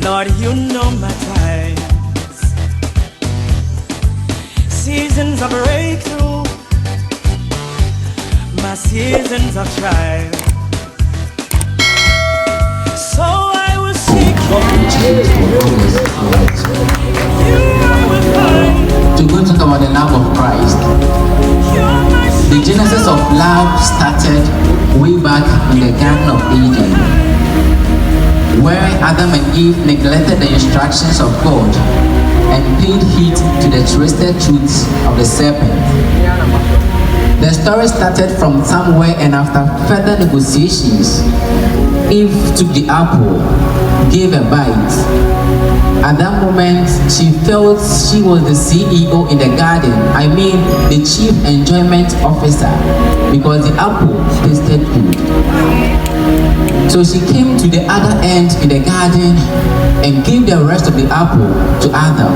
Lord, you know my times, seasons of breakthrough, my seasons of trial. So I will seek you, I will find. To go talk about the love of Christ. The genesis of love started way back in the Garden of Eden, where Adam and Eve neglected the instructions of God and paid heed to the twisted truths of the serpent. The story started from somewhere, and after further negotiations, Eve took the apple, gave a bite. At that moment, she felt she was the CEO in the garden. I mean, the chief enjoyment officer, because the apple tasted good. So she came to the other end in the garden and gave the rest of the apple to Adam.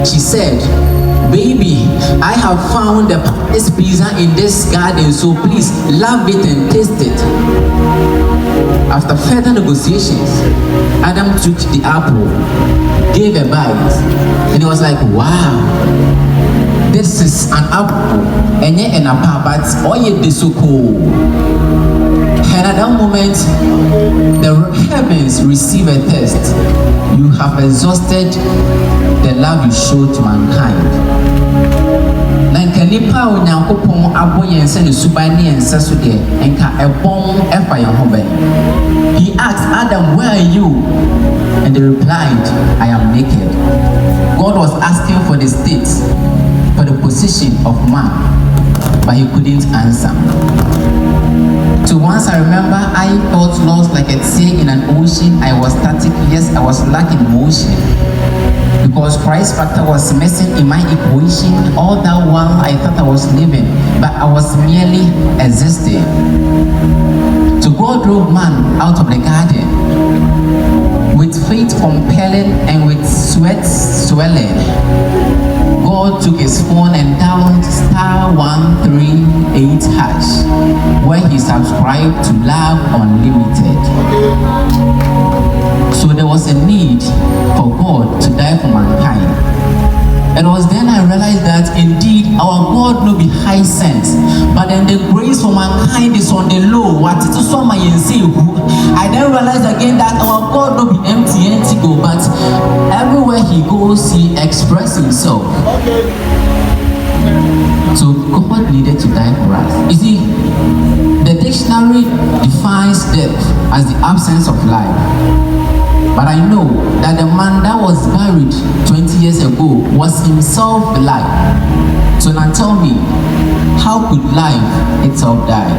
She said, "Baby, I have found the best pizza in this garden, so please love it and taste it." After further negotiations, Adam took the apple, gave a bite, and he was like, "Wow, this is an apple, and yet an apple, but oh yeah, this so cool." And at that moment, the heavens receive a test. You have exhausted the love you show to mankind. Nipa Onyankopon abo yense ne suban ne yense so de enka ebon efa ye ho ben. He asked Adam, "Where are you?" And they replied, "I am naked." God was asking for the state, for the position of man, but he couldn't answer. So once I remember, I felt lost like a sea in an ocean. I was static. Yes, I was lacking motion, because Christ factor was missing in my equation. All that while I thought I was living, but I was merely existing. So God drove man out of the garden with faith compelling and with sweat swelling. God took his phone and dialed *138#, where he subscribed to Love Unlimited. So there was a need for God to die for mankind. It was then I realized that indeed our God no be high sense, but then the grace for mankind is on the low. What it is so my I then realized again that our God no be empty go, but everywhere he goes, he expresses himself. So God needed to die for us. You see, the dictionary defines death as the absence of life. But I know that the man that was buried 20 years ago was himself alive. So now tell me, how could life itself die?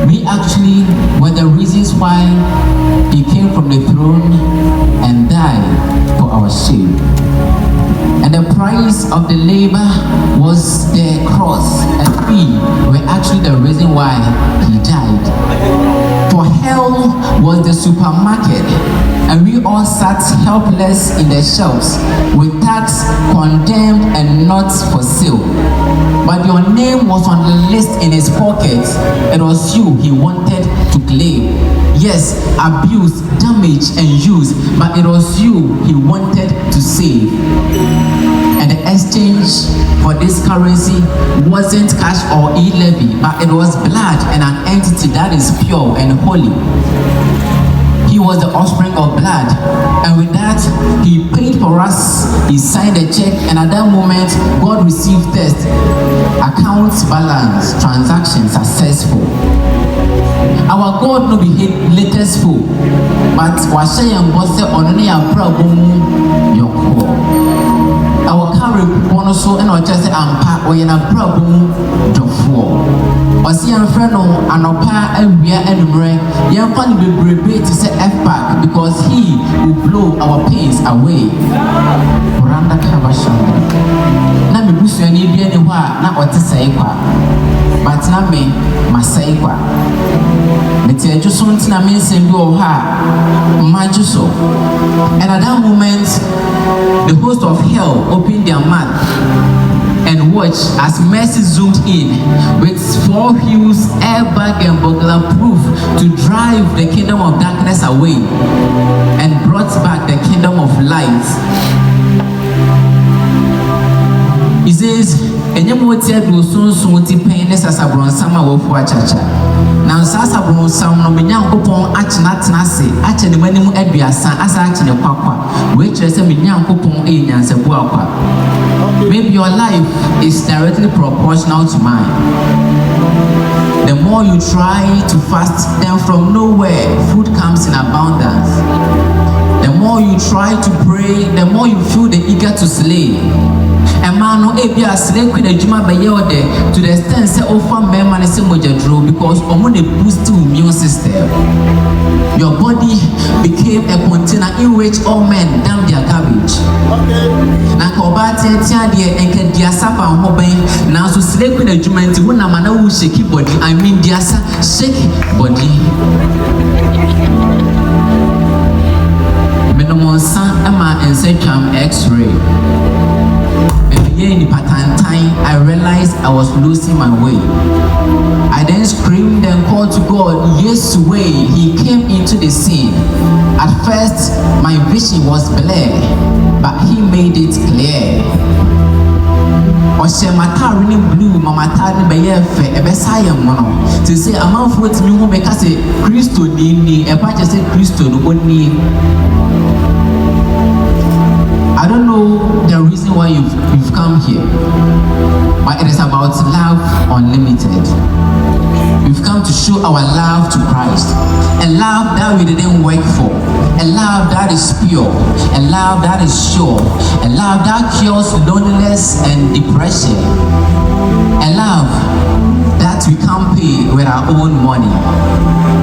We actually were the reasons why he came from the throne and died for our shame. And the price of the labor was the cross, and we were actually the reason why he died. For hell was the supermarket, and we all sat helpless in the shelves, with tax, condemned, and not for sale. But your name was on the list in his pocket. It was you he wanted to claim. Yes, abuse, damage, and use, but it was you he wanted to save. And the exchange for this currency wasn't cash or e-levy, but it was blood and an entity that is pure and holy. He was the offspring of blood, and with that, he paid for us. He signed a check, and at that moment, God received test. Accounts balance, transaction successful. Our God no be latest fool, but washe and bosse only a problem yonko. Our current one so and just ampa or in a problem dofo. Or see a friend and opa and we are anywhere. Young funny be brave to say F back, because he will blow our pains away. Randa Kavashan. Na me busu ani bi ani wa na ote sai kwa. But na me masai kwa. Meti ejo so ntina me nsem bi o ha maju so. And at that moment, the host of hell opened their mouth and watch as Mercy zoomed in with 4 wheels, airbag, and burglar proof to drive the kingdom of darkness away and brought back the kingdom of light. He says, "Enyemotia do so ti pain sasabron sama wo fu achacha. Na sasabron sam no menyankopon achenatena se, ache ne manimu aduasa asa ache ne kwakwa. We kire se menyankopon e nyansabu akwa. Maybe your life is directly proportional to mine. The more you try to fast, then from nowhere food comes in abundance. The more you try to pray, the more you feel the eager to slay. A man no ebia slay queen adwuma beye ode to the extent say offer men man say mojadro because omo dey boost your immune system. Your body became a container in which all men dump their garbage. Okay. Na ko ba tia de enke dia sapa ho ben na so slay queen adwuma nti wo na mana wo shake body, I mean dia shake body. Menomonsa ama ensecham x-ray. In the pattern time, I realized I was losing my way. I then screamed and called to God, yes way. He came into the scene. At first, my vision was blurred, but he made it clear. Oshe matari ni blue, mama tari beye fe, ebe saye mono. To say, a man for it, me who make us say, Christo ni, a patch say Christo no ni. I don't know the reason why you've come here, but it is about love unlimited. We've come to show our love to Christ, a love that we didn't work for, a love that is pure, a love that is sure, a love that cures loneliness and depression, a love that we can't pay with our own money.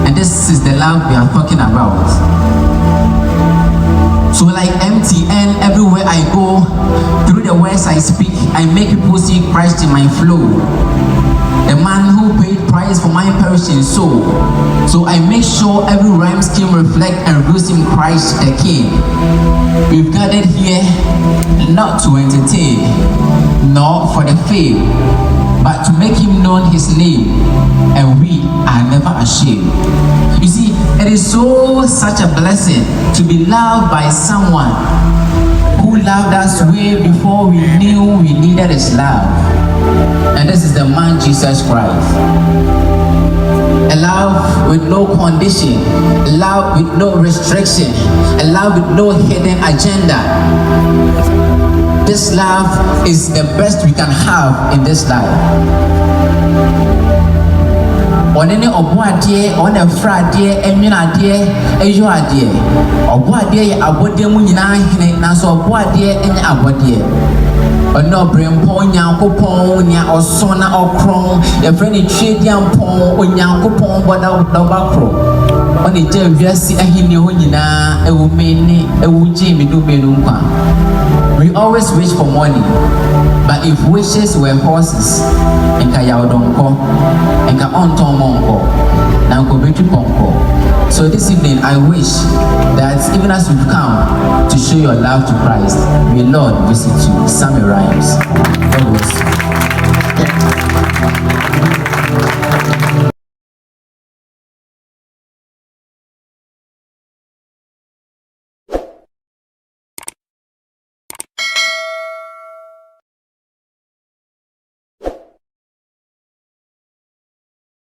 And this is the love we are talking about. So like MTN, everywhere I go, through the words I speak, I make people see Christ in my flow. The man who paid price for my perishing soul. So I make sure every rhyme scheme reflect and reveals him Christ the King. We've gathered here not to entertain, nor for the fame, but to make him known his name, and we are never ashamed. You see, it is such a blessing to be loved by someone who loved us way before we knew we needed his love. And this is the man Jesus Christ. A love with no condition, a love with no restriction, a love with no hidden agenda. This love is the best we can have in this life. On any obuadie, on a Friday, eminadie, ejuadie. Obuadie, abodie munina hine, naso obuadie, any abodie. No brempon, yankopon, ya osona okron, your friend tradiampon, or yankopon, but out the backro. On the gem, just see a hinina, a woman, a wujim, do menumpa. We always wish for money, but if wishes were horses, and Kayadonko, and Kaontomonko, Nanko Ponko. So this evening, I wish that even as you've come to show your love to Christ, may Lord visit you. Sammy rhymes. God bless you.